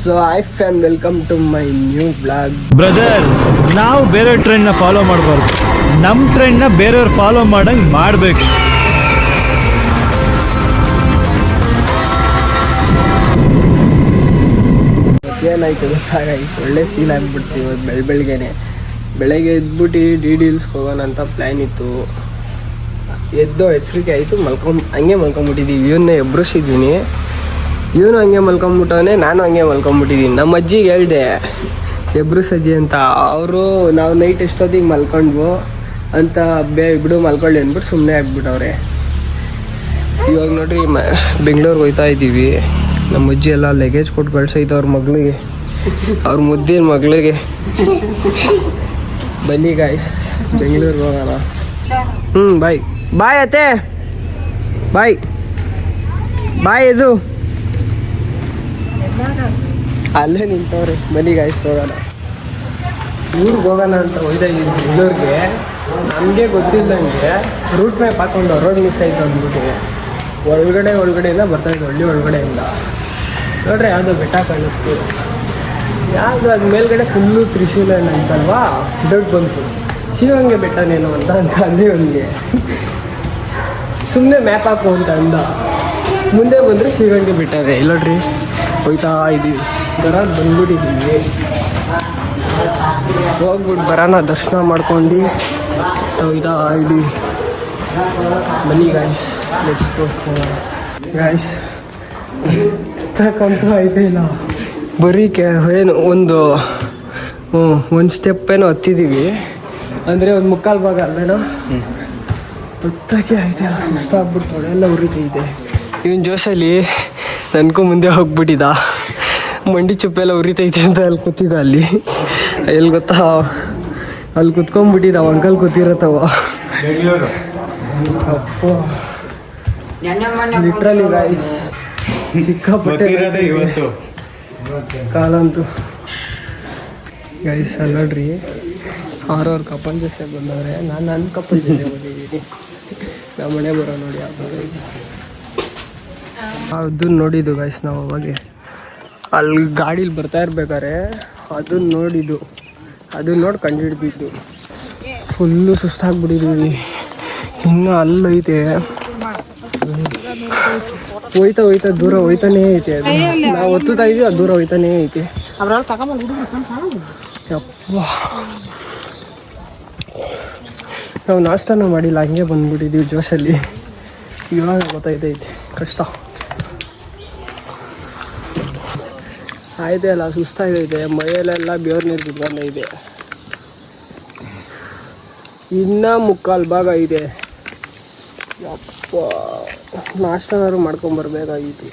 So I fan welcome to my new blog. Brother, ನಾವು ಬೇರೆ ಟ್ರೆಂಡ್ನ follow ಮಾಡಬಾರ್ದು, ನಮ್ಮ ಟ್ರೆಂಡ್ನ ಬೇರೆಯವ್ರು ಫಾಲೋ ಮಾಡಂಗೆ ಮಾಡಬೇಕು. ಏನಾಯ್ತು ಗೊತ್ತಾಗಾಯ್ತು, ಒಳ್ಳೆ ಸೀನ್ ಆಗ್ಬಿಡ್ತೀವಿ ಇವತ್ತು ಬೆಳಗ್ಗೆ ಎದ್ಬಿಟ್ಟು ಡಿ.ಡಿ.ಇಲ್ಸ್ ಹೋಗೋಣ ಅಂತ ಪ್ಲ್ಯಾನ್ ಇತ್ತು. ಎದ್ದೋ ಹೆಸರಿಗೆ ಆಯಿತು, ಹಂಗೆ ಮಲ್ಕೊಂಬಿಟ್ಟಿದ್ದೀವಿ. ಇವನ್ನ ಎಬ್ರಿಸಿದ್ದೀನಿ, ಇವನು ಹಂಗೆ ಮಲ್ಕೊಂಬಿಟ್ಟವನೇ, ನಾನು ಹಂಗೆ ಮಲ್ಕೊಂಬಿಟ್ಟಿದ್ದೀನಿ. ನಮ್ಮ ಅಜ್ಜಿಗೆ ಹೇಳಿದೆ ಎಬ್ರಿಸಜ್ಜಿ ಅಂತ. ಅವರು ನಾವು ನೈಟ್ ಎಷ್ಟೊತ್ತಿಗೆ ಮಲ್ಕೊಂಡ್ವು ಅಂತ ಬಿಡು ಮಲ್ಕೊಳ್ಳಿ ಅಂದ್ಬಿಟ್ಟು ಸುಮ್ಮನೆ ಆಗ್ಬಿಟ್ಟವ್ರೆ. ಇವಾಗ ನೋಡ್ರಿ ಬೆಂಗಳೂರಿಗೆ ಹೋಗ್ತಾ ಇದ್ದೀವಿ. ನಮ್ಮ ಅಜ್ಜಿ ಎಲ್ಲ ಲಗೇಜ್ ಕೊಟ್ಟು ಕಳ್ಸೈತೆ ಅವ್ರ ಮಗಳಿಗೆ, ಅವ್ರ ಮುದ್ದಿನ ಮಗಳಿಗೆ. ಬನ್ನಿ ಗಾಯ್ಸ್, ಬೆಂಗಳೂರಿಗೆ ಹೋಗೋಣ. ಬಾಯ್ ಬಾಯ್ ಅತ್ತೆ, ಬಾಯ್ ಬಾಯ್. ಇದು ಅಲ್ಲೇ ನಿಂತವ್ರೆ. ಬನ್ನಿ ಗಾಯ್ಸ್ ಹೋಗೋಣ, ಊರಿಗೆ ಹೋಗೋಣ ಅಂತ ಹೋಯ್ತಾ ಇದ್ದೀವಿ ಬೆಂಗಳೂರಿಗೆ. ನಮಗೆ ಗೊತ್ತಿಲ್ಲದಂಗೆ ರೂಟ್ ಮ್ಯಾಪ್ ಹಾಕೊಂಡು ರೋಡ್ ಮಿಸ್ ಆಯ್ತು ಅಂದ್ಬಿಟ್ಟು ಒಳಗಡೆಯಿಂದ ಬರ್ತಾಯಿದ್ದು, ಒಳಗಡೆಯಿಂದ ನೋಡ್ರಿ ಯಾವುದೋ ಬೆಟ್ಟ ಕಾಣಿಸ್ತು. ಯಾವುದು ಅದು ಮೇಲ್ಗಡೆ ಫುಲ್ಲು ತ್ರಿಶೂಲ ಅಂತಲ್ವಾ, ದೊಡ್ಡ ಬಂತು. ಶಿವಂಗೆ ಬೆಟ್ಟನೇನು ಅಂತ ಅಲ್ಲಿ ಅವನಿಗೆ ಸುಮ್ಮನೆ ಮ್ಯಾಪ್ ಹಾಕು ಅಂತ ಅಂದ. ಮುಂದೆ ಬಂದರೆ ಶಿವಂಗೆ ಬೆಟ್ಟದೆ. ಇಲ್ಲೋಡ್ರಿ ಹೋಯ್ತಾ ಇದ್ದೀವಿ, ಬಂದ್ಬಿಟ್ಟಿದ್ದೀವಿ. ಹೋಗ್ಬಿಟ್ಟು ಬರೋಣ, ದರ್ಶನ ಮಾಡ್ಕೊಂಡು ಹೋಯ್ತಾ ಇದ್ದೀವಿ. ಬನ್ನಿ ಗಾಯ್ಸ್, ಲೆಟ್ಸ್ ಗೋ ಗಾಯ್ಸ್. ತಕ್ಕಂತೂ ಆಯ್ತಾ ಇಲ್ಲ, ಬರೀ ಏನು ಒಂದು ಸ್ಟೆಪ್ ಏನೋ ಹತ್ತಿದ್ದೀವಿ, ಅಂದರೆ ಒಂದು ಮುಕ್ಕಾಲು ಭಾಗ ಅಲ್ಲೇನೋ ಹೊತ್ತಕ್ಕೆ ಆಯ್ತಾ ಇಲ್ಲ. ಸುಸ್ತಾಗ್ಬಿಟ್ಟು ತೊಡೆಲ್ಲ ಉರಿತೈತೆ. ಇವನ್ ಜೋಶಲ್ಲಿ ನನಗೂ ಮುಂದೆ ಹೋಗ್ಬಿಟ್ಟಿದ್ದ, ಮಂಡಿ ಚುಪ್ಪೆಲ್ಲ ಉರಿತೈತೆ ಅಂತ ಅಲ್ಲಿ ಕೂತಿದ್ದ. ಎಲ್ಲಿ ಗೊತ್ತಾ, ಅಲ್ಲಿ ಕುತ್ಕೊಂಡ್ಬಿಟ್ಟಿದ್ದ, ಅಂಕಲ್ ಕೂತಿರತ್ತವ. ಅಪ್ಪ ಲಿಟ್ರಲಿ ಗೈಸ್ ಸಿಕ್ಕಾಪಟ್ಟೆ ಇವತ್ತು ಕಾಲಂತೂ ಗೈಸ್. ಅಲ್ಲಿ ನೋಡ್ರಿ ಅವ್ರವ್ರ ಕಪಲ್ ಜೊತೆ ಬಂದವ್ರೆ, ನಾನು ನನ್ನ ಕಪಲ್ ಜೊತೆ ಬಂದಿದ್ದೀನಿ. ನಮ್ಮ ಮನೆ ಬರೋ ನೋಡಿ ಅದನ್ನ ನೋಡಿದ್ದು ಗೈಸ್ ನಾವು ಅವಾಗೆ ಅಲ್ಲಿ ಗಾಡೀಲಿ ಬರ್ತಾ ಇರ್ಬೇಕಾರೆ ಅದನ್ನ ನೋಡಿದ್ದು, ಅದನ್ನ ನೋಡಿ ಕಂಡು ಹಿಡ್ದಿದ್ದು. ಫುಲ್ಲು ಸುಸ್ತಾಗ್ಬಿಟ್ಟಿದ್ದೀವಿ. ಇನ್ನು ಅಲ್ಲೈತೆ, ಹೋಯ್ತಾ ದೂರ ಹೋಯ್ತಾನೇ ಐತೆ. ಅದು ನಾವು ಒತ್ತುತ್ತಾ ಇದೀವಿ, ಅದು ದೂರ ಹೋಯ್ತಾನೇ ಐತೆ. ಯಪ್ಪ, ನಾವು ನಾಷ್ಟನೂ ಮಾಡಿಲ್ಲ, ಹಂಗೆ ಬಂದ್ಬಿಟ್ಟಿದ್ದೀವಿ ಜೋಶಲ್ಲಿ. ಇವಾಗ ಗೊತ್ತಾಯ್ತೈತೆ ಕಷ್ಟ ಆಯ್ತೆ ಅಲ್ಲ, ಸುಸ್ತಾಗೈತೆ. ಮೈಯಲ್ಲೆಲ್ಲ ಬೆವ್ರು ನೀರು ಬಿಟ್ಕೊಂಡೈತೆ. ಇನ್ನೂ ಮುಕ್ಕಾಲು ಭಾಗ ಇದೆ. ಯಪ್ಪ, ನಾಷ್ಟನಾದ್ರು ಮಾಡ್ಕೊಂಬರ್ಬೇಕಾಗಿತ್ತು.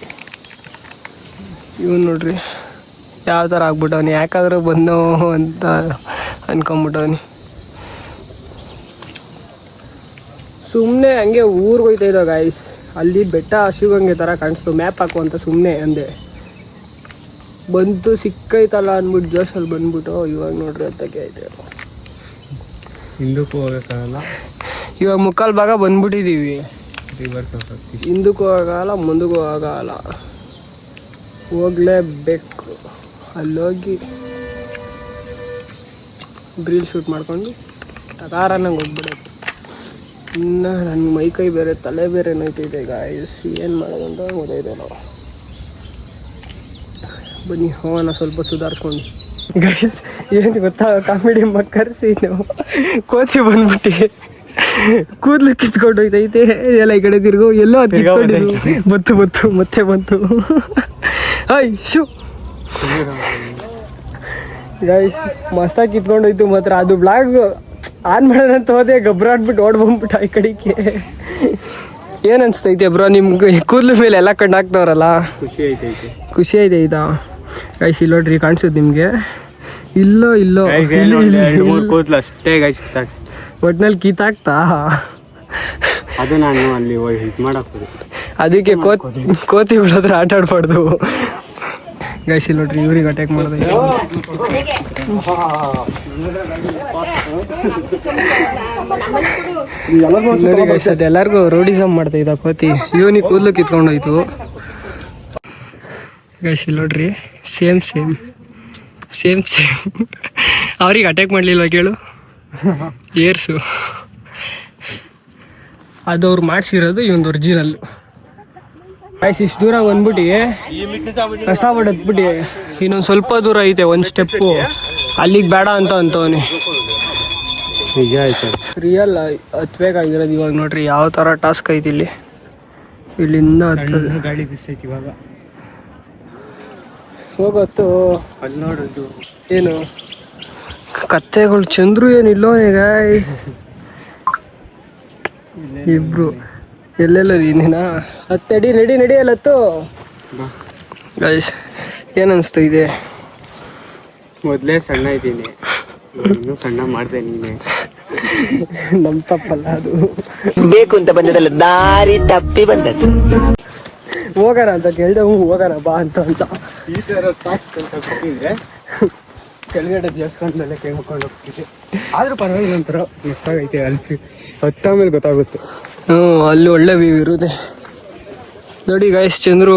ಇವನು ನೋಡ್ರಿ ಯಾವ ಥರ ಆಗ್ಬಿಟ್ಟವನಿ, ಯಾಕಾದ್ರೂ ಬಂದೋ ಅಂತ ಅನ್ಕೊಂಬಿಟ್ಟವನಿ. ಸುಮ್ಮನೆ ಹಂಗೆ ಊರಿಗೆ ಹೋಯ್ತಾ ಇದ್ದ ಗಾಯ್ಸ್. ಅಲ್ಲಿ ಬೆಟ್ಟ ಶಿವಗಂಗೆ ಥರ ಕಾಣಿಸ್ತು, ಮ್ಯಾಪ್ ಹಾಕು ಅಂತ ಸುಮ್ಮನೆ ಅಂದೆ. ಬಂತು ಸಿಕ್ಕೈತಲ್ಲ ಅಂದ್ಬಿಟ್ಟು ಜೋಶಲ್ಲಿ ಬಂದ್ಬಿಟ್ಟು ಇವಾಗ ನೋಡ್ರಿ ಹತ್ತಕ್ಕೆ ಐತೆ. ಹಿಂದಕ್ಕೂ ಹೋಗೋಕ್ಕಾಗಲ್ಲ, ಇವಾಗ ಮುಕ್ಕಾಲು ಭಾಗ ಬಂದ್ಬಿಟ್ಟಿದ್ದೀವಿ. ಹಿಂದಕ್ಕೂ ಹೋಗಲ್ಲ, ಮುಂದಕ್ಕೂ ಹೋಗಲ್ಲ, ಹೋಗ್ಲೇಬೇಕು. ಅಲ್ಲೋಗಿ ರೀಲ್ ಶೂಟ್ ಮಾಡ್ಕೊಂಡು ಟಕಾರನಂಗೆ ಹೋಗ್ಬಿಡೋದು. ಇನ್ನು ನನ್ನ ಮೈಕೈ ಬೇರೆ ತಲೆ ಬೇರೆ ನೋಯ್ತೈತೆ ಗಾಯ್ಸ್, ಏನು ಮಾಡೋದು ಅಂತ ಗೊತ್ತೈತೆ. ನಾವು ಬನ್ನಿ ಹೋಗೋಣ, ಸ್ವಲ್ಪ ಸುಧಾರಿಸ್ಕೊಂಡು. ಗೈಸ್ ಏನು ಗೊತ್ತಾ, ಕಾಮಿಡಿ ಕರೆಸಿ ನಾವು ಕೋತಿ ಬಂದ್ಬಿಟ್ಟು ಕೂದಲು ಕಿತ್ಕೊಂಡು ಹೋಯ್ತೈತೆ. ಎಲ್ಲ ಈ ಕಡೆ ತಿರ್ಗು, ಎಲ್ಲೋ ಅದು ಕಿತ್ಕೊಂಡಿದ್ದು ಮತ್ತೆ ಬಂತು. ಹಾಯ್ ಶೂ ಗೈಸ್, ಮಸ್ತಾಗಿ ಕಿತ್ಕೊಂಡೋಯ್ತು ಮಾತ್ರ. ಅದು ಬ್ಲಾಗ್ ಆನ್ ಮಾಡೋದಂತ ಹೋದೆ, ಗಬ್ರಾಡ್ಬಿಟ್ಟು ಓಡ್ಬಂದ್ಬಿಟ್ಟು ಈ ಕಡೆಗೆ. ಏನು ಅನಿಸ್ತೈತೆ ಬ್ರೋ ನಿಮ್ಗೆ ಕೂದಲು ಮೇಲೆ ಎಲ್ಲ ಕಣ್ಣು ಹಾಕ್ತವ್ರಲ್ಲ? ಖುಷಿ ಐತೈತಾ ಗೈಸ್? ಇಲ್ಲೋಡ್ರಿ ಕಾಣಿಸುತ್ತೆ ನಿಮಗೆ? ಇಲ್ಲೋ ಕೂದಲು ಅಷ್ಟೇ ಗೈಸ್, ಒಟ್ನಲ್ಲಿ ಕಿತ್ತಾಕ್ತಾ ಅದು ನಾನು ಅಲ್ಲಿ ಇದು ಮಾಡಾಕ್ಬೋದು. ಅದಕ್ಕೆ ಕೋತಿಗಳ ಹತ್ರ ಆಟ ಆಡ್ಬಾರ್ದು ಗೈಸ್. ಇಲ್ಲೋಡ್ರಿ ಇವ್ರಿಗೆ ಅಟ್ಯಾಕ್ ಮಾಡಿದೆ. ನೋಡಿ ಗೈಸ್, ಅದು ಎಲ್ಲರಿಗೂ ರೋಡಿಸಮ್ ಮಾಡ್ತಾ ಇದ್ದ ಕೋತಿ. ಇವನಿಗೆ ಕೂದಲು ಕಿತ್ಕೊಂಡೋಯ್ತು ಗೈಸ್. ಇಲ್ಲಿ ನೋಡ್ರಿ ಸೇಮ್ ಸೇಮ್ ಸೇಮ್ ಸೇಮ್ ಅವ್ರಿಗೆ ಅಟ್ಯಾಕ್ ಮಾಡಲಿಲ್ವ ಕೇಳು ಏರ್ಸು ಅದು ಅವ್ರು ಮಾಡಿಸಿರೋದು ಇವೊಂದು ಒರಿಜಿನಲ್ ಗೈಸ್ ಇಷ್ಟು ದೂರ ಬಂದ್ಬಿಟ್ಟು ಕಷ್ಟಪಟ್ಟು ಹತ್ಬಿಟ್ಟು ಇನ್ನೊಂದು ಸ್ವಲ್ಪ ದೂರ ಐತೆ ಒಂದು ಸ್ಟೆಪ್ಪು ಅಲ್ಲಿಗೆ ಬೇಡ ಅಂತ ಅಂತವನೆ ನಿಜ ಆಯ್ತು ರಿಯಲ್ ಹತ್ಬೇಕಾಗಿರೋದು ಇವಾಗ ನೋಡ್ರಿ ಯಾವ ಥರ ಟಾಸ್ಕ್ ಐತಿ ಇಲ್ಲಿ ಇಲ್ಲಿಂದ ಹತ್ತದು ಗಾಳಿ ಬಿಸ್ತೈತಿ ಇವಾಗ ಹೋಗತ್ತು ಅಲ್ಲಿ ನೋಡೋದು ಏನು ಕತ್ತೆಗಳು ಚಂದ್ರು ಏನಿಲ್ಲೋ ಗಾಯ್ಸ್ ಇಬ್ರು ಎಲ್ಲೆಲ್ಲ ನೀನ ಹತ್ತು ನಡಿ ಅಲ್ಲತ್ತು ಗೈಸ್ ಏನನ್ಸ್ತಾ ಇದೆ ಮೊದಲೇ ಸಣ್ಣ ಇದ್ದೀನಿ ಇನ್ನೂ ಸಣ್ಣ ಮಾಡಿದೆ ನೀನೆ ನಮ್ಮ ತಪ್ಪಲ್ಲ ಅದು ಬೇಕು ಅಂತ ಬಂದದಲ್ಲ ದಾರಿ ತಪ್ಪಿ ಬಂದದ್ದು ಹೋಗೋಣ ಅಂತ ಕೇಳ್ದೆ ಹೋಗೋಣ ಬಾ ಅಂತ ಈ ಥರ ಟಾಸ್ಕ್ ಅಂತ ಗೊತ್ತಿದ್ರೆ ಕೆಳಗಡೆ ದೇವಸ್ಥಾನದಲ್ಲೇ ಕೇಳ್ಕೊಂಡು ಹೋಗ್ತಿದ್ದೆ ಆದ್ರೂ ಪರವಾಗಿಲ್ಲ ಒಂಥರ ಎಷ್ಟಾಗೈತೆ ಅಲ್ಲಿ ಹತ್ತ ಮೇಲೆ ಗೊತ್ತಾಗುತ್ತೆ ಹ್ಞೂ ಅಲ್ಲಿ ಒಳ್ಳೆ ವ್ಯೂ ಇರುತ್ತೆ ನೋಡಿ ಗೈಸ್ ಚಂದ್ರು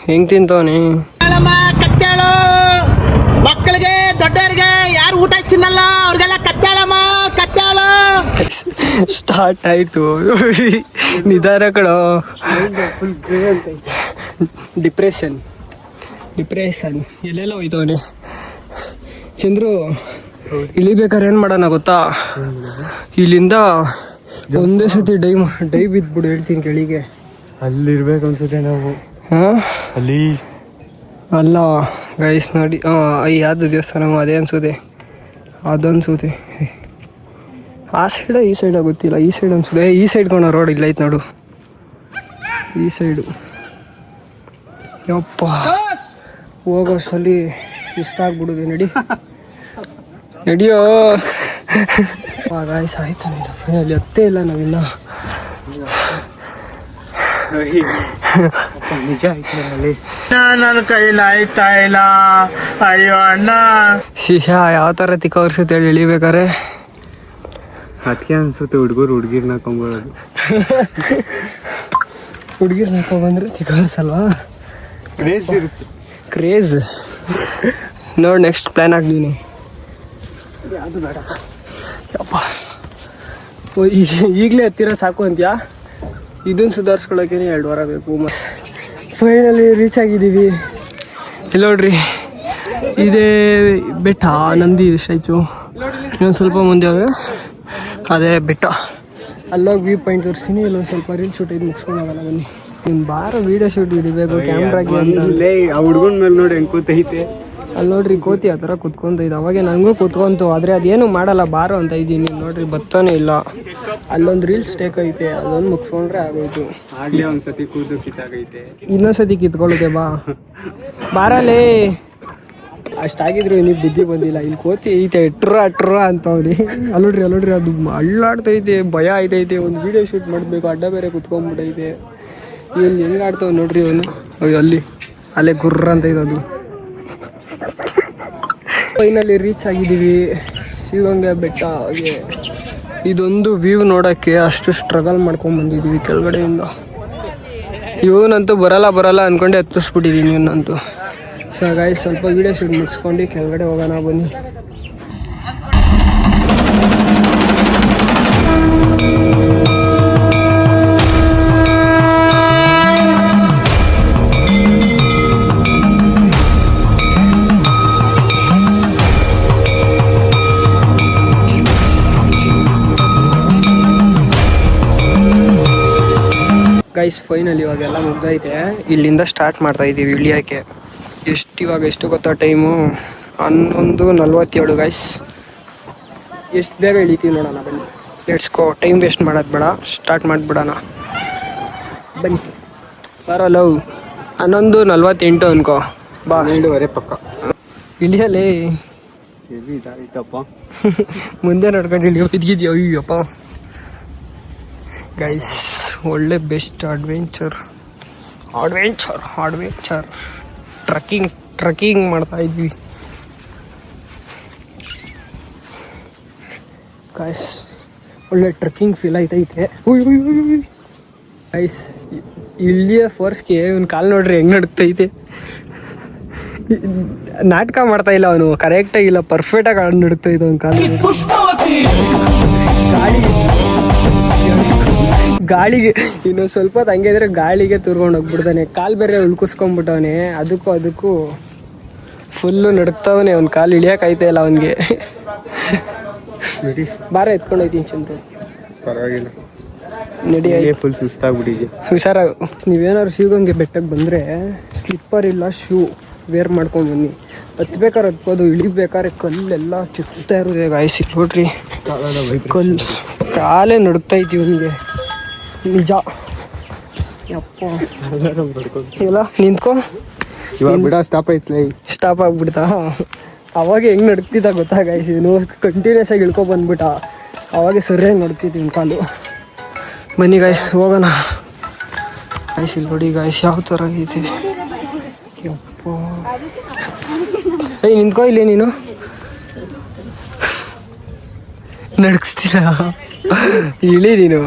ಹೆಂಗ್ ತಿಂತವನೆ ಕತ್ತಾಳು ಮಕ್ಕಳಿಗೆ ದೊಡ್ಡವರಿಗೆ ಯಾರು ಊಟ ತಿನ್ನಲ್ಲ ಅವ್ರಿಗೆಲ್ಲ ಕತ್ತಾಳಮ್ಮ ಕತ್ತಾಳು ಸ್ಟಾರ್ಟ್ ಆಯ್ತು ನಿಧಾನ ಕಣೋ ಫುಲ್ ಗ್ರೇ ಅಂತ ಐತೆ ಡಿಪ್ರೆಷನ್ ಎಲ್ಲೆಲ್ಲ ಹೋಯ್ತವನೆ ಚಂದ್ರು ಇಳಿಬೇಕಾದ್ರೆ ಏನು ಮಾಡೋಣ ಗೊತ್ತಾ ಇಲ್ಲಿಂದ ಒಂದೇ ಸತಿ ಡೈ ಬಿದ್ಬಿಡು ಹೇಳ್ತೀನಿ ಕೆಳಿಗೆ ಅಲ್ಲಿರ್ಬೇಕು ಅನ್ಸುತ್ತೆ ನಾವು ಹಾಂ ಅಲ್ಲಿ ಅಲ್ಲ ಗೈಸ್ ನೋಡಿ ಯಾವ್ದು ದೇವಸ್ಥಾನ ಅದೇ ಅನ್ಸುತ್ತೆ ಅದನ್ಸುತ್ತೆ ಆ ಸೈಡ ಈ ಸೈಡ ಗೊತ್ತಿಲ್ಲ ಈ ಸೈಡ್ ಅನ್ಸುತ್ತೆ ಈ ಸೈಡ್ ಕೊಣ ರೋಡ್ ಇಲ್ಲ ಐತೆ ನೋಡು ಈ ಸೈಡು ಯಪ್ಪ ಹೋಗೋಷ್ಟಲ್ಲಿ ಸುಸ್ತಾಗ್ಬಿಡುದು ನಡಿಯೋ ಗಾಯ್ಸ್ ಆಯ್ತು ಅಲ್ಲಿ ಹತ್ತೇ ಇಲ್ಲ ನಾವಿನ್ನ ನಿಜ ಆಯ್ತು ಅಲ್ಲಿ ನನ್ನ ಕೈಲಿ ಆಯ್ತಾ ಇಲ್ಲ ಅಯ್ಯೋ ಅಣ್ಣ ಶಿಶಾ ಯಾವ ಥರ ತಿಕ್ಕವರ್ಸುತ್ತೆ ಹೇಳಿ ಇಳಿಬೇಕಾರೆ ಅದಕ್ಕೆ ಅನ್ಸುತ್ತೆ ಹುಡುಗಿರ್ನ ಹಾಕೊಂಬರೋದು ಹುಡುಗಿರ್ ಹಾಕೊಂಡ್ಬಂದ್ರೆ ತಿಕ್ಕವರ್ಸಲ್ವಾ ಕ್ರೇಜ್ ಇರುತ್ತೆ ಕ್ರೇಜ್ ನೋಡಿ ನೆಕ್ಸ್ಟ್ ಪ್ಲ್ಯಾನ್ ಹಾಕ್ದೀನಿ ಯಾವುದು ಬೇಡ ಯಪ್ಪ ಈಗಲೇ ಹತ್ತಿರ ಸಾಕು ಅಂತ್ಯಾ ಇದನ್ನು ಸುಧಾರಿಸ್ಕೊಳ್ಳೋಕೆ 2 ವಾರ ಬೇಕು ಮತ್ತೆ ಫೈನಲಿ ರೀಚ್ ಆಗಿದ್ದೀವಿ ಇಲ್ಲಿ ನೋಡ್ರಿ ಇದೇ ಬೆಟ್ಟ ನಂದಿ ಸ್ಟ್ಯಾಚು ಇನ್ನೊಂದು ಸ್ವಲ್ಪ ಮುಂದೆ ಹೋದ್ರೆ ಅದೇ ಬೆಟ್ಟ ಅಲ್ಲೋಗಿ ವ್ಯೂ ಪಾಯಿಂಟ್ ತೋರಿಸ್ತೀನಿ ಇಲ್ಲೊಂದು ಸ್ವಲ್ಪ ರೀಲ್ ಶೂಟ್ ಇದು ಮುಗಿಸ್ಕೊಂಡಾಗಲ್ಲ ಬನ್ನಿ ನಿಮ್ಮ ಬಾರ ವೀಡಿಯೋ ಶೂಟ್ ಹಿಡಿಬೇಕು ಕ್ಯಾಮ್ರಾಗೆ ಅಂತ ಆ ಹುಡುಗನ ಮೇಲೆ ನೋಡಿ ಹೆಂಗೆ ಕೂತೈತೆ ಅಲ್ಲಿ ನೋಡ್ರಿ ಕೋತಿ ಆ ಥರ ಕುತ್ಕೊಂತ ಇದೆ ಅವಾಗೆ ನನಗೂ ಕುತ್ಕೊಂತು ಆದರೆ ಅದೇನು ಮಾಡಲ್ಲ ಬಾರೋ ಅಂತ ಇದ್ದೀನಿ ನೋಡ್ರಿ ಬತ್ತಾನೆ ಇಲ್ಲ ಅಲ್ಲೊಂದು ರೀಲ್ಸ್ ಟೇಕ್ ಐತೆ ಅದೊಂದು ಮುಗಿಸ್ಕೊಂಡ್ರೆ ಆಗೋಯ್ತು ಆಗ್ಲೇ ಒಂದ್ಸತಿ ಕೂದು ಕಿತ್ತಾಗೈತೆ ಇನ್ನೊಂದ್ಸತಿ ಕಿತ್ಕೊಳ್ಳುತ್ತೆ ಬಾರಲೇ ಅಷ್ಟಾಗಿದ್ರು ಇನ್ನಿಗೆ ಬುದ್ಧಿ ಬಂದಿಲ್ಲ ಇಲ್ಲಿ ಕೋತಿ ಐತೆ ಟ್ರ ಅಂತವ್ರಿ ಅಲ್ಲೋಡ್ರಿ ಅದು ಅಳ್ಳಾಡ್ತೈತೆ ಭಯ ಆಯ್ತೈತೆ ಒಂದು ವೀಡಿಯೋ ಶೂಟ್ ಮಾಡಬೇಕು ಅಡ್ಡ ಬೇರೆ ಕುತ್ಕೊಂಡ್ಬಿಟ್ಟೈತೆ ಇಲ್ಲಿ ಹೆಂಗೆ ಆಡ್ತಾವೆ ನೋಡ್ರಿ ಅವನು ಅಲ್ಲೇ ಗುರ್ರ ಅಂತ ಇದೆ ಅದು ಫೈನಲಿ ರೀಚ್ ಆಗಿದ್ದೀವಿ ಶಿವಗಂಗೆ ಬೆಟ್ಟಗೆ ಇದೊಂದು ವ್ಯೂ ನೋಡೋಕ್ಕೆ ಅಷ್ಟು ಸ್ಟ್ರಗಲ್ ಮಾಡ್ಕೊಂಡು ಬಂದಿದ್ದೀವಿ ಕೆಳಗಡೆಯಿಂದ ಇವನಂತೂ ಬರಲ್ಲ ಅಂದ್ಕೊಂಡೆ ಹತ್ತಿಸ್ಬಿಟ್ಟಿದ್ದೀನಿ ಇವನಂತೂ ಸೊ ಗಾಯ್ಸ್ ಸ್ವಲ್ಪ ವೀಡಿಯೋ ಶೂಟ್ ಮುಗಿಸ್ಕೊಂಡು ಕೆಳಗಡೆ ಹೋಗೋಣ ಬನ್ನಿ ಗೈಸ್ ಫೈನಲ್ ಇವಾಗೆಲ್ಲ ಮುಗ್ದೈತೆ ಇಲ್ಲಿಂದ ಸ್ಟಾರ್ಟ್ ಮಾಡ್ತಾ ಇದ್ದೀವಿ ಇಳಿಯೋಕ್ಕೆ ಎಷ್ಟು ಗೊತ್ತಾ ಟೈಮು 11:47 ಗೈಸ್ ಎಷ್ಟು ಬೇಗ ಇಳಿತೀವಿ ನೋಡೋಣ ಬನ್ನಿ ಲೆಟ್ಸ್ ಗೋ ಟೈಮ್ ವೇಸ್ಟ್ ಮಾಡೋದು ಬೇಡ ಸ್ಟಾರ್ಟ್ ಮಾಡಿಬಿಡೋಣ ಬನ್ನಿ ಬರಲ್ಲ 11:48 ಅನ್ಕೋ ಬಾ 12:30 ಪಕ್ಕ ಇಳಿಯಲೇ ಎಲ್ಲಿ ಇದಾಯ್ತಪ್ಪ ಮುಂದೆ ನಡ್ಕೊಂಡು ಇಳಿಯೋದಿದ್ಯೋ ಅಯ್ಯಪ್ಪ ಗೈಸ್ ಒಳ್ಳೆ ಬೆಸ್ಟ್ ಅಡ್ವೆಂಚರ್ ಟ್ರಕ್ಕಿಂಗ್ ಮಾಡ್ತಾ ಇದ್ವಿ ಗೈಸ್ ಒಳ್ಳೆ ಟ್ರಕ್ಕಿಂಗ್ ಫೀಲ್ ಆಯ್ತೈತೆ ಗೈಸ್ ಇಲ್ಲಿಯ ಫೋರ್ಸ್ಗೆ ಒಂದು ಕಾಲು ನೋಡ್ರಿ ಹೆಂಗೆ ನಡ್ತೈತೆ ನಾಟಕ ಮಾಡ್ತಾ ಇಲ್ಲ ಅವನು, ಕರೆಕ್ಟಾಗಿಲ್ಲ, ಪರ್ಫೆಕ್ಟಾಗಿ ನಡುತ್ತಾ ಇದ್ದ ಅವ್ನ ಕಾಲು. ಗಾಳಿಗೆ ಇನ್ನೊಂದು ಸ್ವಲ್ಪ ಹೊತ್ತು ಹಂಗೆ ಇದ್ರೆ ಗಾಳಿಗೆ ತುರ್ಕೊಂಡು ಹೋಗ್ಬಿಡ್ತಾನೆ. ಕಾಲು ಬೇರೆ ಉಳ್ಕಿಸ್ಕೊಂಡ್ಬಿಟ್ಟವನೆ, ಅದಕ್ಕೂ ಫುಲ್ಲು ನಡುಕ್ತಾವನೆ. ಅವ್ನ ಕಾಲು ಇಳಿಯೋಕ್ಕಾಯ್ತಾ ಇಲ್ಲ ಅವನಿಗೆ. ಬಾರ ಎತ್ಕೊಂಡು ಹೋಯ್ತೀನಿ ಚಂದ್ರು. ಪರವಾಗಿಲ್ಲ, ನಡಿ. ಫುಲ್ ಸುಸ್ತಾಗ್ಬಿಟ್ಟಿದೆ. ಹುಷಾರಾಗ. ನೀವೇನಾದ್ರು ಶಿವಗಂಗೆ ಬೆಟ್ಟಕ್ಕೆ ಬಂದರೆ ಸ್ಲಿಪ್ಪರ್ ಇಲ್ಲ ಶೂ ವೇರ್ ಮಾಡ್ಕೊಂಡು ಬನ್ನಿ. ಹತ್ಬೇಕಾದ್ರೆ ಹತ್ಬೋದು, ಇಳಿಬೇಕಾದ್ರೆ ಕಲ್ಲೆಲ್ಲ ಚುಚ್ತಾ ಇರೋದು ಗಾಯಸಿ ನೋಡ್ರಿ. ಕಲ್ಲು ಕಾಲೇ ನಡುಕ್ತೈತಿ ಇವನಿಗೆ ನಿಜ. ಯಪ್ಪ ಇಲ್ಲ ನಿಂತ್ಕೊ. ಇವಾಗ ಬಿಡ ಸ್ಟಾಪ್ ಐತ್ಲೇ. ಸ್ಟಾಪ್ ಆಗ್ಬಿಡ್ತಾ? ಅವಾಗ ಹೆಂಗೆ ನಡುಕ್ತಿದ್ದ ಗೊತ್ತಾ ಗಾಯಸಿ, ಇವನು ಕಂಟಿನ್ಯೂಸ್ ಆಗಿ ಇಳ್ಕೊ ಬಂದ್ಬಿಟ್ಟ. ಅವಾಗ ಸರಿಯಾಗಿ ನಡುಕ್ತಿದ್ವಿ ಇವ್ನ ಕಾಲು. ಬನ್ನಿ ಗಾಯ್ಸ್ ಹೋಗೋಣ. ಗಾಯ್ಸ್ ಇಲ್ಲಿ ನೋಡಿ ಗಾಯ್ಸ್ ಯಾವ ಥರ ಐತೆ. ಯಪ್ಪ ಏಯ್ ನಿಂತ್ಕೋ ಇಲ್ಲಿ, ನೀನು ನಡ್ಸ್ತೀರ ಇಳಿ ನೀನು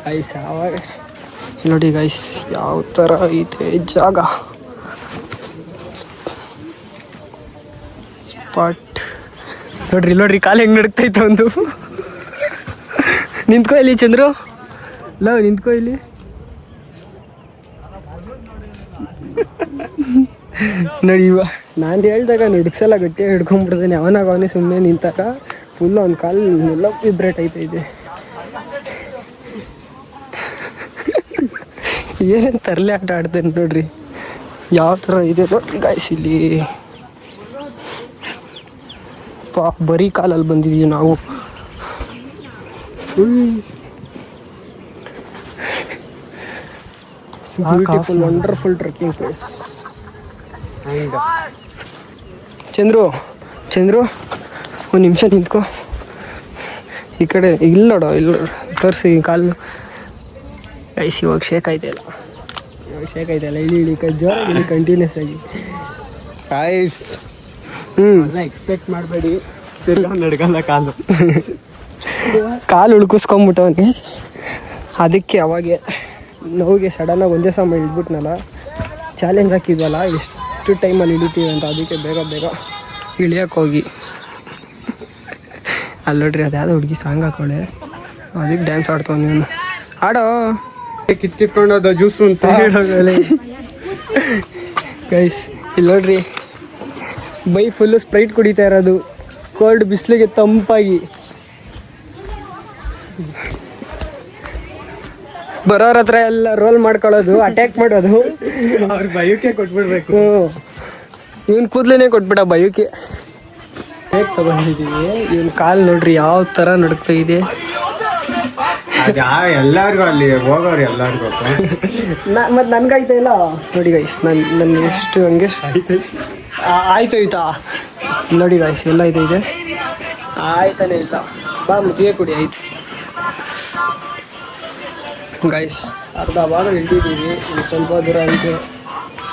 ಗಾಯ್ಸ್. ಆವಾಗ ನೋಡಿ ಗಾಯ್ಸ್ ಯಾವ ಥರ ಐತೆ ಜಾಗ. ಸ್ಪಾಟ್ ನೋಡ್ರಿ ಕಾಲು ಹೆಂಗೆ ನಡುಕ್ತೈತೆ ಒಂದು. ನಿಂತ್ಕೋ ಇಲ್ಲಿ ಚಂದ್ರು, ಲವ್ ನಿಂತ್ಕೋ ಇಲ್ಲಿ. ನೋಡಿ ಇವ ನಾನು ಹೇಳ್ದಾಗ ನಡ್ಸಲ್ಲ, ಗಟ್ಟಿಯಾಗಿ ಹಿಡ್ಕೊಂಡ್ಬಿಡ್ತಾನೆ. ಅವನೇ ಸುಮ್ಮನೆ ನಿಂತಾಗ ಫುಲ್ ಅವ್ನ ಕಾಲು ಎಲ್ಲ ವಿಬ್ರೇಟ್ ಐತೆ. ಏನೇನು ತರಲೆ ಆಟ ಆಡ್ತೇನೆ ನೋಡ್ರಿ ಯಾವ ಥರ ಇದೆ ನೋಡ್ರಿ ಗಾಯ್ಸ್ ಇಲ್ಲಿ. ಬರೀ ಕಾಲಲ್ಲಿ ಬಂದಿದ್ದೀವಿ ನಾವು. Beautiful wonderful trekking place. Chandru ಒಂದು ನಿಮಿಷ ನಿಂತ್ಕೋ. ಈ ಕಡೆ ಇಲ್ಲ ನೋಡೋ, ಇಲ್ಲ ತೋರಿಸಿ ಕಾಲು. ಐಸಿ ಇವಾಗ ಶೇಕ್ ಆಯ್ತಾಯಿಲ್ಲ, ಇಳಿ ಕೈ ಜೋರಾಗಿ ಕಂಟಿನ್ಯೂಸ್ ಆಗಿ. ಎಕ್ಸ್ಪೆಕ್ಟ್ ಮಾಡಬೇಡಿ, ನಡ್ಗಲ್ಲ ಕಾಲು ಉಳ್ಕಿಸ್ಕೊಂಬಿಟ್ಟವನಿಗೆ. ಅದಕ್ಕೆ ಅವಾಗೆ ನೋವಿಗೆ ಸಡನ್ನಾಗಿ ಒಂದೇ ಸಮ ಇಳ್ಬಿಟ್ನಲ್ಲ, ಚಾಲೆಂಜ್ ಹಾಕಿದ್ವಲ್ಲ ಎಷ್ಟು ಟೈಮಲ್ಲಿ ಇಳಿತೀವಿ ಅಂತ. ಅದಕ್ಕೆ ಬೇಗ ಇಳಿಯೋಕೆ ಹೋಗಿ ಅಲ್ಲಿ ನೋಡ್ರಿ ಅದು ಯಾವುದೋ ಹುಡುಗಿ ಸಾಂಗ್ ಹಾಕೊಳ್ಳೆ, ಅದಕ್ಕೆ ಡ್ಯಾನ್ಸ್ ಆಡ್ತಾವ. ನೀನು ಆಡೋ ಕಿತ್ಕೊಂಡೋದ ಜ್ಯೂಸು ಅಂತ ಗೈಸ್. ಇಲ್ಲಿ ನೋಡ್ರಿ ಬೈ ಫುಲ್ಲು ಸ್ಪ್ರೈಟ್ ಕುಡಿತಾ ಇರೋದು, ಕೋಲ್ಡ್ ಬಿಸಿಲಿಗೆ ತಂಪಾಗಿ. ಬರೋರ ಹತ್ರ ಎಲ್ಲ ರೋಲ್ ಮಾಡ್ಕೊಳ್ಳೋದು, ಅಟ್ಯಾಕ್ ಮಾಡೋದು, ಅವ್ರ ಬಯೋಕೆ ಕೊಟ್ಬಿಡ್ಬೇಕು. ಇವನ್ ಕೂದಲೇನೆ ಕೊಟ್ಬಿಡ ಬಯೋಕೆ. ಹೇಗೆ ತಗೊಂಡಿದ್ದೀವಿ ಇವನ್ ಕಾಲು ನೋಡ್ರಿ ಯಾವ ಥರ ನಡುಕ್ತಾ ಇದೆ. ಎಲ್ಲಾರ್ಗು ಅಲ್ಲಿ ಹೋಗೋರು ಎಲ್ಲಾರ್ಗು ಮತ್ತು ನನ್ಗಾಯ್ತಾ ಇಲ್ಲ ನೋಡಿ ಗೈಸ್. ನನ್ನ ಎಷ್ಟು ಹಂಗೆ ಆಯ್ತಾ ನೋಡಿ ಗೈಸ್, ಎಲ್ಲ ಇದೆ ಆಯ್ತಾನೆ ಇಲ್ಲ. ಬಾ ಮುಚ್ಚಿಗೆ ಕುಡಿ ಆಯ್ತು ಗೈಸ್. ಅರ್ಧ ಭಾಗ ಇಳಿದಿದ್ದೀವಿ, ಒಂದು ಸ್ವಲ್ಪ ದೂರ ಐತೆ.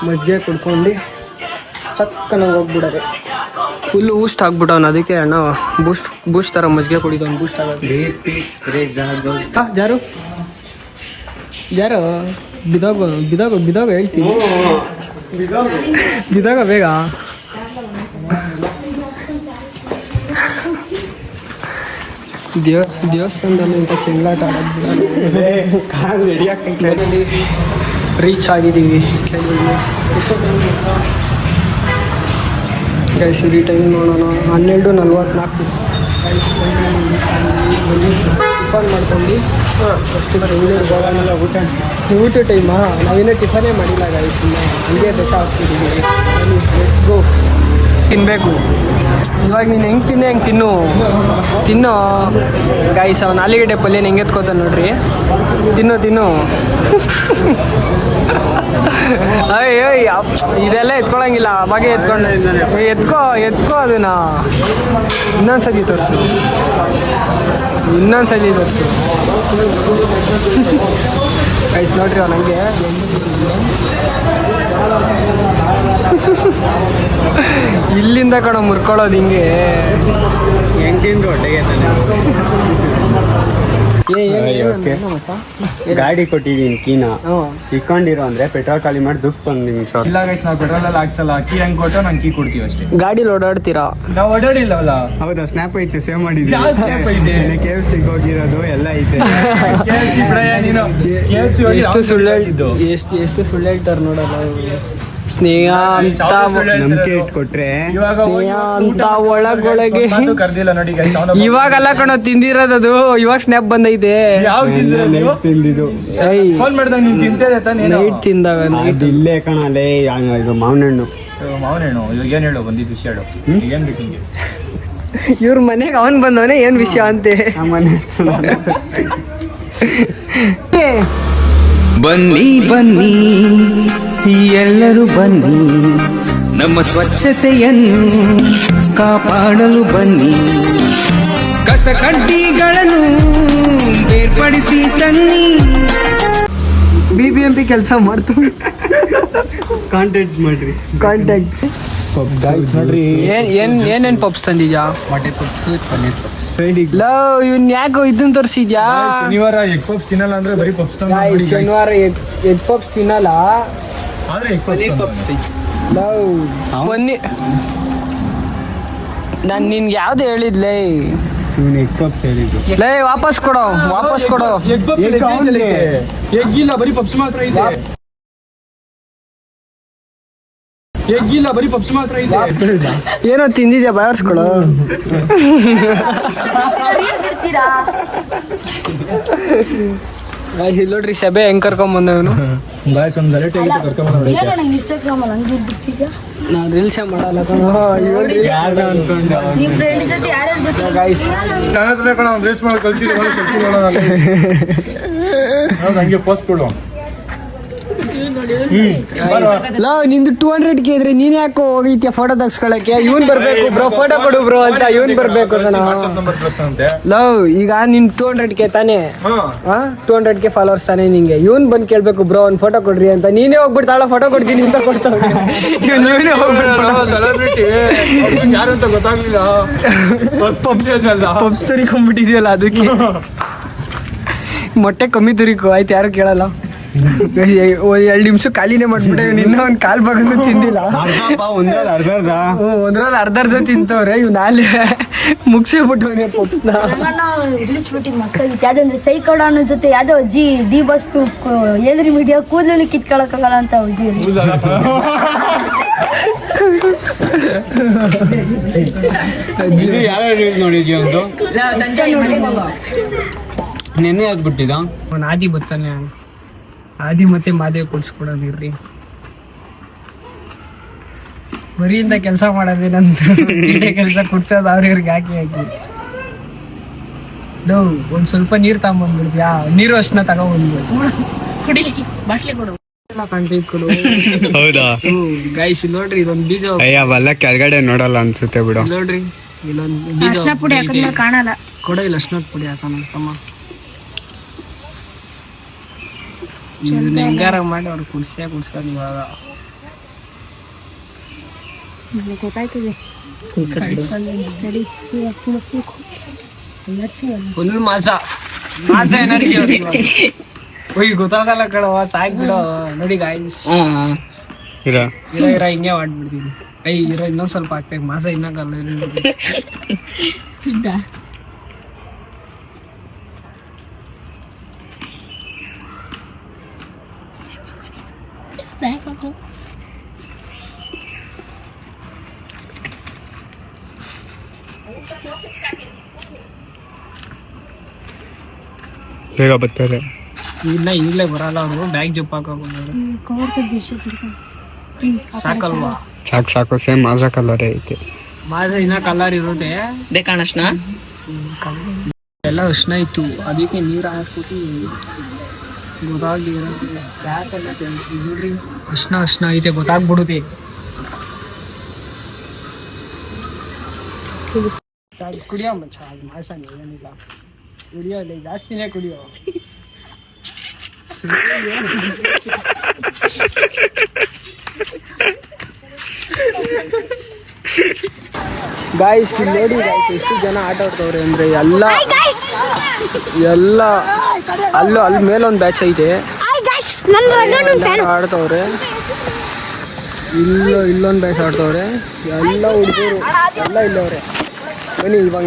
ಮಜ್ಜಿಗೆ ಕುಡ್ಕೊಂಡು ಸಕ್ಕನಾಗಿ ಹೋಗ್ಬಿಡೋದು. ಫುಲ್ಲು ಬೂಸ್ಟ್ ಆಗ್ಬಿಟ್ಟವನು, ಅದಕ್ಕೆ ಅಣ್ಣ ಬೂಸ್ಟ್ ಥರ ಮಜ್ಜಿಗೆ ಕುಡಿದವನು. ಬೂಸ್ಟ್ ಆಗೋದು ಜಾರು ಬಿದಾಗ ಹೇಳ್ತೀನಿ. ಬಿದಾಗ ಬೇಗ. ದೇವಸ್ಥಾನದಲ್ಲಿ ಇಂಥ ಚೆಂಗಾಟ ಆಡೋದು. ರೀಚ್ ಆಗಿದ್ದೀವಿ ಗೈಸ್. ಈ ಟೈಮ್ ನೋಡೋಣ 12:44. ಟಿಫನ್ ಮಾಡ್ಕೊಂಡು ಫಸ್ಟ್ ಬೆಂಗಳೂರಿಗೆ ಹೋಗೋಣ. ಊಟ ಟೈಮಾ? ನಾವೇನೋ ಟಿಫನೇ ಮಾಡಿಲ್ಲ ಗೈಸ್, ಹಂಗೆ ಬೆಟ್ಟ ಹಾಕ್ತಿದ್ದೀವಿ. Let's go. ತಿನ್ನಬೇಕು ಇವಾಗ. ನೀನು ಹೆಂಗೆ ತಿನ್ನು ಗೈಸ್. ಅವ್ನು ಆಲೂಗಡ್ಡೆ ಪಲ್ಯನ ಹೆಂಗೆ ಎತ್ಕೋತಾನೆ ನೋಡ್ರಿ. ತಿನ್ನು ಅಯ್ಯ ಇದೆಲ್ಲ ಎತ್ಕೊಳಂಗಿಲ್ಲ. ಅವಾಗೆ ಎತ್ಕೋ ಅದನ್ನ. ಇನ್ನೊಂದ್ಸಲಿ ತೋರಿಸು ಗೈಸ್. ನೋಡ್ರಿ ಅವ್ನು ಹಂಗೆ ಇಲ್ಲಿಂದ ಕಣ ಮುರ್ಕೊಳ್ಳೋದು ಹಿಂಗೆ. ಹೆಂಗೆ ತಿಂದು ಹೊಟ್ಟೆಗೆ ಓಕೆ ಗಾಡಿ ಕೊಟ್ಟಿದ್ದೀನಿ ಕೀನ ಇಕ್ಕೊಂಡಿರೋ ಅಂದ್ರೆ ಪೆಟ್ರೋಲ್ ಖಾಲಿ ಮಾಡಿ ದುಡ್ಡು ಒಂದು ನಿಮಿಷ. ಇಲ್ಲ ಗೈಸ್, ನಾವು ಪೆಟ್ರೋಲ್ ಎಲ್ಲ ಹಾಕ್ಸಲ್ಲ. ಕೀ ಹೆಂಗ್ ಕೊಟ್ಟು ನಂಗೆ ಕೀ ಕೊಡ್ತೀವಿ ಅಷ್ಟೇ. ಗಾಡಿಲಿ ಓಡಾಡ್ತೀರಾ? ನಾವು ಓಡಾಡಿಲ್ಲವಲ್ಲ. ಹೌದಾ, ಸ್ನ್ಯಾಪ್ ಐತೆ, ಸೇವ್ ಯಾವ snap ಐತೆ? ಮಾಡಿದ್ದೀನಿ. KFC ಹೋಗಿರೋದು ಎಲ್ಲ ಐತೆ. ಎಷ್ಟು ಸುಳ್ಳು ಎಷ್ಟು ಸುಳ್ಳು ಹೇಳ್ತಾರೆ ನೋಡಲ್ಲ. ಸ್ನೇಹ ಅಂತ ನಂಬಿಕೆ ಇಟ್ಕೊಟ್ರೆ ಅಂತ ಒಳಗೊಳಗೆ ಕರ್ದಿಲ್ಲ ನೋಡಿ guys. ಇವಾಗೆಲ್ಲ ಕಣ ತಿಂದಿರೋದದು. ಇವಾಗ ಸ್ನ್ಯಾಪ್ ಬಂದೈತೆ. ಯಾವ ತಿಂದಿದ್ದು ಫೋನ್ ಮಾಡಿದಾಗ ನೀನ್ ತಿಂತೇನೆ ತಾನೇ? ನೈಟ್ ತಿಂದಾಗ ಅದು ಇಲ್ಲೇ ಕಣಲೆ ಇದು ಮಾವಿನ ಹಣ್ಣು. ಮಾವನ ಹಣ್ಣು. ಇವಾಗ ಏನ್ ಹೇಳು, ಬಂದಿದ್ದು ವಿಷಯ ಹೇಳು. ಏನ್ ಬೇಕು ನಿಂಗೆ? ಇವ್ರ ಮನೆಗೆ ಅವನ್ ಬಂದವನೇ ಏನ್ ವಿಷಯ ಅಂತೆ. ಬನ್ನಿ ಬನ್ನಿ ಎಲ್ಲರೂ ಬನ್ನಿ, ನಮ್ಮ ಸ್ವಚ್ಛತೆಯನ್ನು ಕಾಪಾಡಲು ಬನ್ನಿ. ಕಸ ಕಡ್ಡಿಗಳನ್ನು ಬೇರ್ಪಡಿಸಿ ತನ್ನಿ. BBMP ಕೆಲಸ ಮಾಡ್ತಾರೆ. ಕಾಂಟ್ಯಾಕ್ಟ್ ಮಾಡ್ರಿ. ಕಾಂಟ್ಯಾಕ್ಟ್ ನೋಡ್ರಿ, ಏನೇನ್ ಪಪ್ಸ್ ತಂದಿದ್ಯಾ? ಮೊಟ್ಟೆ ಪಪ್ಸು, ಪನ್ನೀರ್ ಪಪ್ಸ್. ಲವ್ ಇವ್ನ್ ಯಾಕೋ ಇದನ್ ತೋರಿಸಿದ್ಯಾ? ಶನಿವಾರ ಎಗ್ ಪಪ್ಸ್ ತಿನ್ನಲ್ಲ ಅಂದ್ರೆ ಬರೀ ಪಪ್ಸ್ ತಂದು ಶನಿವಾರ ಎಗ್ ಪಪ್ಸ್ ತಿನ್ನಲ್ಲ, ಆದ್ರೆ ಎಗ್ ಪಪ್ಸ್. ಲವ್ ಪನ್ನೀರ್. ನಾನ್ ನಿನ್ಗೆ ಯಾವ್ದು ಹೇಳಿದ್ಲೇ? ಇವ್ನು ಎಗ್ ಪಪ್ಸ್ ಹೇಳಿದ್ದು. ಲೇ ವಾಪಸ್ ಕೊಡೋ. ಎಗ್ ಪಪ್ಸ್ ಎಗ್ ಇಲ್ಲ, ಬರೀ ಪಪ್ಸ್ ಮಾತ್ರ ಇದೆ. ಎಗ್ ಇಲ್ಲ, ಬರೀ ಪಪ್ಸ್ ಮಾತ್ರ ಇದೆ. ಏನೋ ತಿಂದಿದ್ಯಾ, ಬಾರ್ಸ್ಕೊಡು. ನೋಡ್ರಿ ಸಭೆ ಹೆಂಗ್ ಕರ್ಕೊಂಡ್ ಬಂದವನು. ಗಾಯ್ಸ್ ಒಂದು ಗಲಾಟೆ ಆಗಿತ್ತು, ಕರ್ಕೊಂಡ್ ಬಂದ. ಇನ್ಸ್ಟಾಗ್ರಾಮ್ ಅಲ್ಲಿ ಹಂಗೆ ಬಿಡ್ತಿದ್ಯಾ? ನಾನ್ ರೀಲ್ಸೇ ಮಾಡಲ್ಲ ಕಣೋ. ಯಾರು ಅನ್ಕೊಂಡು ನಿಮ್ ಫ್ರೆಂಡ್ ಜೊತೆ ಯಾರ್ಯಾರ ಜೊತೆ? ಗೈಸ್ ನನ್ನ ಹತ್ರ ಕಣ ಒಂದು ರೀಲ್ಸ್ ಮಾಡಿ ಕಳ್ಸಿದ್ದೆ, ಹಂಗೆ ಪೋಸ್ಟ್ ಕೊಡು. ಲವ್ ನಿಂದು 200K ಇದ್ರೆ ನೀನ್ ಯಾಕೋ ಹೋಗಿತ್ಯಾ ಫೋಟೋ ತೆಗ್ಸ್ಕೊಳಕ್ಕೆ? ಇವನ್ ಬರ್ಬೇಕು ಬ್ರೋ, ಫೋಟೋ ಕೊಡು ಬ್ರೋ ಅಂತ ಇವನ್ ಬರ್ಬೇಕು ಕಣ. ಲವ್ ಈಗ ನಿನ್ 200K ತಾನೇ? 200K ಫಾಲೋವರ್ಸ್ ತಾನೇ ನಿಂಗೆ? ಇವನ್ ಬಂದ್ ಕೇಳ್ಬೇಕು ಬ್ರೋ ಒಂದ್ ಫೋಟೋ ಕೊಡ್ರಿ ಅಂತ. ನೀನೇ ಹೋಗ್ಬಿಟ್ಟು ತಾಳ ಫೋಟೋ ಕೊಡ್ತೀನಿ ಅಂತ ಕೊಡ್ತಾವ. ನೀನೇ ಹೋಗ್ಬಿಟ್ಟು ಸೆಲೆಬ್ರಿಟಿ ಯಾರು ಅಂತ ಗೊತ್ತಾಗ್ಲಿಲ್ಲ. ಪಪ್ಸ್ ತುರಿಕೊಂಡ್ಬಿಟ್ಟಿದ್ಯಲ್ಲ ಅದಕ್ಕೆ. ಮೊಟ್ಟೆ ಕಮ್ಮಿ ತುರಿಕು ಆಯ್ತು, ಯಾರು ಕೇಳಲ್ಲ. 2 ನಿಮಿಷ ಖಾಲಿನೇ ಮಾಡ್ಬಿಟ್ಟೆ. ಇನ್ನ ಒಂದ್ ಕಾಲ್ ಭಾಗನೂ ತಿಂದಿಲ್ಲ. ಒಂದ್ರಲ್ಲಿ ಅರ್ಧ ತಿಂತವ್ರೆ. ಇವ್ ನಾಳೆ ಮುಗಿಸೇ ಬಿಟ್ಟವನೇ ಪಪ್ಸ್ನ. ರೀಲ್ಸ್ ಬಿಟ್ಟಿದ್ ಮಸ್ತ್ ಆಗಿತ್ತು. ಯಾವ್ದಂದ್ರೆ ಸೈಕಲ್ ಅನ್ನೋ ಜೊತೆ ಯಾವ್ದೋ ಅಜ್ಜಿ ಡಿ ಬಸ್ ಏನ್ರಿ ಮೀಡಿಯಾ ಕೂದಲು ಕಿತ್ಕೊಳಕ್ಕಾಗಲ್ಲ ಅಂತ ಅಜ್ಜಿ. ನೋಡಿದ್ಯಾ ಒಂದು ನೆನ್ನೆ ಆಗ್ಬಿಟ್ಟಿದ. ಅವ್ನು ಆದಿ ಬರ್ತಾನೆ. ಆದಿ ಮತ್ತೆ ಮಾದೇವ್ ಕೊಡ್ಸ್ಕೊಡೋದಿರ್ರಿ. ಬರೀಯಿಂದ ಕೆಲಸ ಮಾಡೋದೇನಂತ ಕೆಲಸ ಕುಡ್ಸೋದು ಅವ್ರಿಗೆ ಹಾಕಿ ಒಂದ್ ಸ್ವಲ್ಪ ನೀರ್ ತಗೊಂಡ್ಬಿಡ್ತೀಯಾ? ನೀರು ಅಷ್ಟನ್ನ ತಗೊಂಡ್ಬಂದ್ಬಿಡು. ಹೌದಾ? ಗೈಸ್ ನೋಡ್ರಿ ಇದೊಂದು ಬೀಜ. ಅಯ್ಯವೆಲ್ಲ ಕೆಳಗಡೆ ನೋಡಲ್ಲ ಅನ್ಸುತ್ತೆ ಬಿಡು. ನೋಡ್ರಿ ಇಲ್ಲೊಂದು ಬೀಜ ಕಾಣಲ್ಲ. ಕೊಡ ಇಲ್ಲ ಅರ್ಶಿನ ಪುಡಿ ಹಾಕೋಣ ತಮ್ಮ. ಇದನ್ನ ಹೆಂಗಾರ ಮಾಡಿ ಅವ್ರು ಕುಡ್ಸೋದು ಇವಾಗ. ಗೊತ್ತಾಯ್ತದೆ. ಫುಲ್ ಮಾಸ ಎನರ್ಜಿ ಹೋಗಿ ಗೊತ್ತಾಗಲ್ಲ ಕಣವ. ಸಾಕ್ ಬಿಡೋ. ನೋಡಿ ಗಾಯ್ಸ್ ಇರ ಹಿಂಗೆ ಮಾಡ್ಬಿಡ್ತೀನಿ. ಇರೋ ಇನ್ನೊಂದ್ ಸ್ವಲ್ಪ ಹಾಕ್ಬೇಕು. ಮಾಸ ಇನ್ನೊಂದಲ್ಲ. ಬೇಗ ಬರ್ತಾರೆ. ಈಗಲೇ ಬರಲ್ಲ ಅವರು. ಬ್ಯಾಗ್ ಜಪ್ ಹಾಕೋದು ಸಾಕಲ್ವಾ? ಸಾಕು ಸೇಮ್ ಮಾಜಾ ಕಲರ್ ಐತೆ. ಮಾಜ ಇನ್ನ ಕಲರ್ ಇರೋದೆ ಬೇಕಾಣಷ್ಣ ಎಲ್ಲ ಉಷ್ಣ ಇತ್ತು. ಅದಕ್ಕೆ ನೀರು ಹಾಕ್ಬಿಟ್ಟು ಗೊತ್ತಾಗ್ಲಿ ನೋಡ್ರಿ. ಅಷ್ಣ ಐತೆ ಗೊತ್ತಾಗ್ಬಿಡುತ್ತೆ. ಕುಡಿಯೋ ಮಚ್ಚ ಮಾಸ ಏನಿಲ್ಲ. ಕುಡಿಯೋ ಜಾಸ್ತಿನೇ ಕುಡಿಯೋ. ಗಾಯ್ಸ್ ಇಲ್ಲಿ ನೋಡಿ ಗಾಯ್ಸ್ ಎಷ್ಟು ಜನ ಆಟ ಆಡ್ತವ್ರೆ ಅಂದರೆ ಎಲ್ಲ ಅಲ್ಲಿ ಮೇಲೊಂದು ಬ್ಯಾಚ್ ಐತೆ ಆಡ್ತವ್ರೆ, ಇಲ್ಲೊಂದು ಬ್ಯಾಚ್ ಆಡ್ತವ್ರೆ, ಎಲ್ಲ ಹುಡುಗರು ಎಲ್ಲ ಇಲ್ಲವ್ರೆ. ಬನ್ನಿ ಇವಾಗ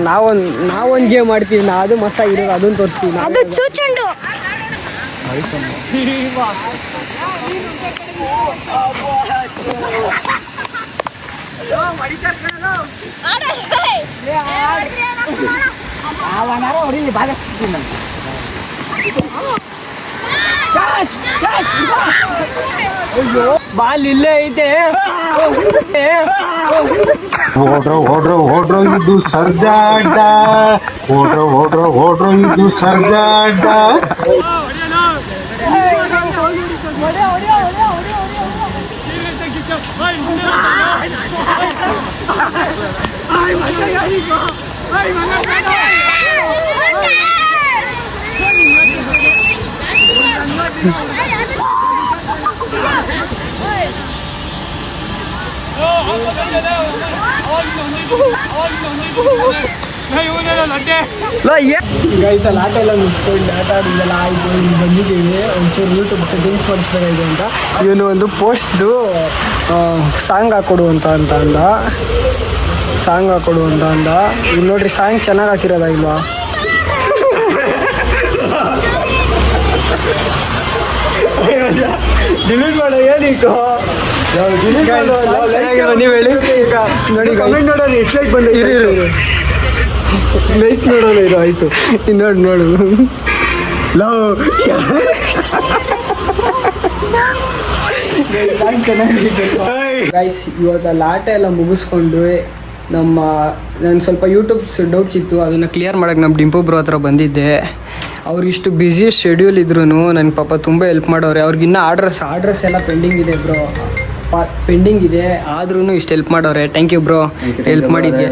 ನಾವೊಂದು ಗೇಮ್ ಮಾಡ್ತೀವಿ, ಅದು ಮಸ್ತಾಗಿರೋದು ಅದನ್ನು ತೋರಿಸ್ತೀವಿ. ಅದು ಚೂಚಂಡು. ಬಾಲ್ ಇಲ್ಲೇ ಐತೆ. ಹೊಡ್ರೋ ಇದು ಸರ್ಜಾಡ, ಹೊಡ್ರೋ ಇದು ಸರ್ಜಾಡ. ಗೈಸ್ ಅಲ್ಲಿ ಆಟ ಎಲ್ಲ ಮುಗಿಸ್ಕೊಂಡು ಆಟ ಆಡಿದೆಲ್ಲ ಆಯಿತು. ಇಲ್ಲಿ ಬಂದಿದ್ದೀವಿ ಒಂಚೂರು ಯೂಟ್ಯೂಬ್ ಸೆಟ್ಟಿಂಗ್ಸ್ ಮಾಡಿಸ್ಬೇಕಾಗಿದೆ ಅಂತ. ಇವನು ಒಂದು ಪೋಸ್ಟ್ದು ಸಾಂಗ್ ಹಾಕೊಡು ಅಂತ ಅಂದ. ಇಲ್ಲಿ ನೋಡ್ರಿ ಸಾಂಗ್ ಚೆನ್ನಾಗಿ ಹಾಕಿರೋದ ಇಲ್ವಾ? ಡಿಲೀಟ್ ಮಾಡೋ ಏನಿತ್ತು ನೀವು ಹೇಳಿ. ನೋಡಿ ಕಮೆಂಟ್ ನೋಡೋಣ ಎಷ್ಟು ಲೈಕ್ ಬಂದ. ಇರಿ ಲೈಕ್ ನೋಡೋಣ. ಇದು ಆಯಿತು. ನೋಡು ಲವ್ ಗೈಸ್ ಇವತ್ತಲ್ಲಿ ಆಟ ಎಲ್ಲ ಮುಗಿಸ್ಕೊಂಡು ನಾನು ಸ್ವಲ್ಪ ಯೂಟ್ಯೂಬ್ಸ್ ಡೌಟ್ಸ್ ಇತ್ತು, ಅದನ್ನು ಕ್ಲಿಯರ್ ಮಾಡೋಕ್ಕೆ ನಮ್ಮ ಡಿಂಪು ಬ್ರೋ ಹತ್ರ ಬಂದಿದ್ದೆ. ಅವ್ರು ಇಷ್ಟು ಬ್ಯುಸಿ ಶೆಡ್ಯೂಲ್ ಇದ್ರೂ ನನ್ನ ಪಾಪ ತುಂಬ ಹೆಲ್ಪ್ ಮಾಡೋರೆ. ಅವ್ರಿಗಿನ್ನ ಆರ್ಡ್ರಸ್ ಎಲ್ಲ ಪೆಂಡಿಂಗ್ ಇದೆ ಬ್ರೋ, ಪೆಂಡಿಂಗ್ ಇದೆ, ಆದ್ರೂ ಇಷ್ಟು ಹೆಲ್ಪ್ ಮಾಡೋರೆ. ಥ್ಯಾಂಕ್ ಯು ಬ್ರೋ, ಹೆಲ್ಪ್ ಮಾಡಿದ್ದೆ.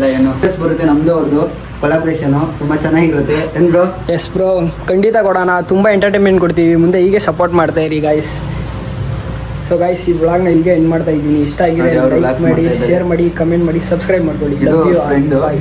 ಬರುತ್ತೆ ನಮ್ಮದು ಅವ್ರದ್ದು ಕೊಲಾಬ್ರೇಷನು ತುಂಬ ಚೆನ್ನಾಗಿರುತ್ತೆ. ಬ್ರೋ ಎಸ್ ಬ್ರೋ, ಖಂಡಿತ ಕೊಡೋಣ. ತುಂಬ ಎಂಟರ್ಟೈನ್ಮೆಂಟ್ ಕೊಡ್ತೀವಿ, ಮುಂದೆ ಹೀಗೆ ಸಪೋರ್ಟ್ ಮಾಡ್ತಾ ಇರಿ ಗಾಯ್ಸ್. ಸೊ ಗಾಯ್ಸ್ ಈ ವ್ಲಾಗ್ನ ಇಲ್ಲಿಗೆ ಎಂಡ್ ಮಾಡ್ತಾ ಇದ್ದೀನಿ. ಇಷ್ಟ ಆಗಿರೋ ಲೈಕ್ ಮಾಡಿ, ಶೇರ್ ಮಾಡಿ, ಕಮೆಂಟ್ ಮಾಡಿ, ಸಬ್ಸ್ಕ್ರೈಬ್ ಮಾಡ್ಕೊಳ್ಳಿ. Love you all. ಬಾಯ್.